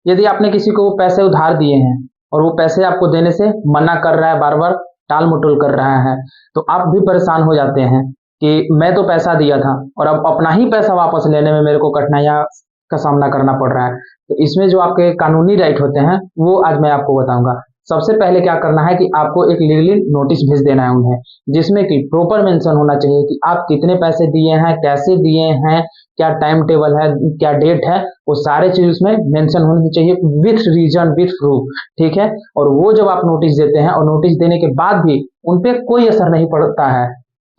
यदि आपने किसी को पैसे उधार दिए हैं और वो पैसे आपको देने से मना कर रहा है, बार बार टाल मटोल कर रहा है, तो आप भी परेशान हो जाते हैं कि मैं तो पैसा दिया था और अब अपना ही पैसा वापस लेने में मेरे को कठिनाइयाँ का सामना करना पड़ रहा है। तो इसमें जो आपके कानूनी राइट होते हैं वो आज मैं आपको बताऊंगा। सबसे पहले क्या करना है कि आपको एक लीगली नोटिस भेज देना है उन्हें, जिसमें कि प्रॉपर मेंशन होना चाहिए कि आप कितने पैसे दिए हैं, कैसे दिए हैं, क्या टाइम टेबल है, क्या डेट है, वो सारे चीज उसमें मेंशन होनी चाहिए विथ रीजन, विथ प्रूफ। ठीक है। और वो जब आप नोटिस देते हैं और नोटिस देने के बाद भी उन पे कोई असर नहीं पड़ता है,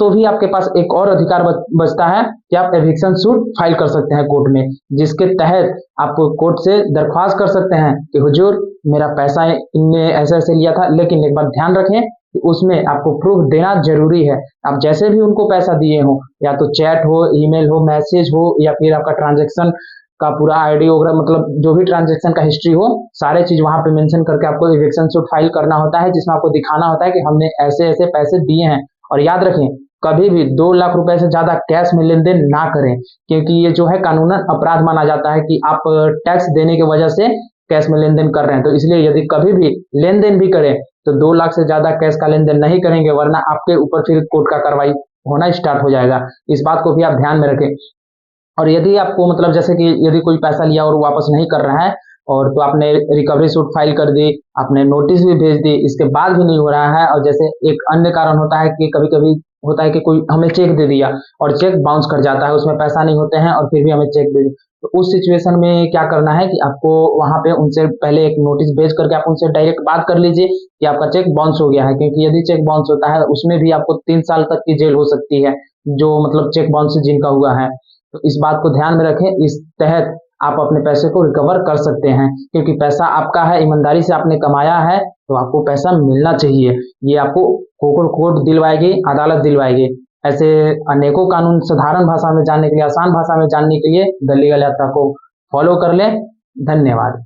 तो भी आपके पास एक और अधिकार बचता है कि आप एविक्शन सूट फाइल कर सकते हैं कोर्ट में, जिसके तहत आप कोर्ट से दरख्वास्त कर सकते हैं कि हुजूर मेरा पैसा इनने ऐसे ऐसे लिया था, लेकिन एक बार ध्यान रखें कि उसमें आपको प्रूफ देना जरूरी है। आप जैसे भी उनको पैसा दिए हो, या तो चैट हो, ईमेल हो, मैसेज हो, या फिर आपका ट्रांजेक्शन का पूरा आईडी वगैरह, मतलब जो भी ट्रांजेक्शन का हिस्ट्री हो, सारे चीज वहां पे मेंशन करके आपको एविक्शन सूट फाइल करना होता है, जिसमें आपको दिखाना होता है कि हमने ऐसे ऐसे पैसे दिए हैं। और याद रखें, कभी भी 2 लाख रुपए से ज्यादा कैश में लेन देन ना करें, क्योंकि ये जो है कानूनन अपराध माना जाता है कि आप टैक्स देने की वजह से कैश में लेन देन कर रहे हैं। तो इसलिए यदि कभी भी लेन देन भी करें तो 2 लाख से ज्यादा कैश का लेन देन नहीं करेंगे, वरना आपके ऊपर फिर कोर्ट का कार्रवाई होना स्टार्ट हो जाएगा। इस बात को भी आप ध्यान में रखें। और यदि आपको मतलब जैसे कि यदि कोई पैसा लिया और वापस नहीं कर रहा है, और तो आपने रिकवरी सूट फाइल कर दी, आपने नोटिस भी भेज दी, इसके बाद भी नहीं हो रहा है, और जैसे एक अन्य कारण होता है कि कभी कभी होता है कि कोई हमें चेक दे दिया और चेक बाउंस कर जाता है, उसमें पैसा नहीं होते हैं और फिर भी हमें चेक दे दी, तो उस सिचुएशन में क्या करना है कि आपको वहां पे उनसे पहले एक नोटिस भेज करके आप उनसे डायरेक्ट बात कर लीजिए कि आपका चेक बाउंस हो गया है, क्योंकि यदि चेक बाउंस होता है उसमें भी आपको 3 साल तक की जेल हो सकती है, जो मतलब चेक बाउंस जिनका हुआ है। तो इस बात को ध्यान में रखें, इस तहत आप अपने पैसे को रिकवर कर सकते हैं, क्योंकि पैसा आपका है, ईमानदारी से आपने कमाया है, तो आपको पैसा मिलना चाहिए। ये आपको कोर्ट दिलवाएगी, अदालत दिलवाएगी। ऐसे अनेकों कानून साधारण भाषा में जानने के लिए, आसान भाषा में जानने के लिए द लीगल यात्रा को फॉलो कर लें। धन्यवाद।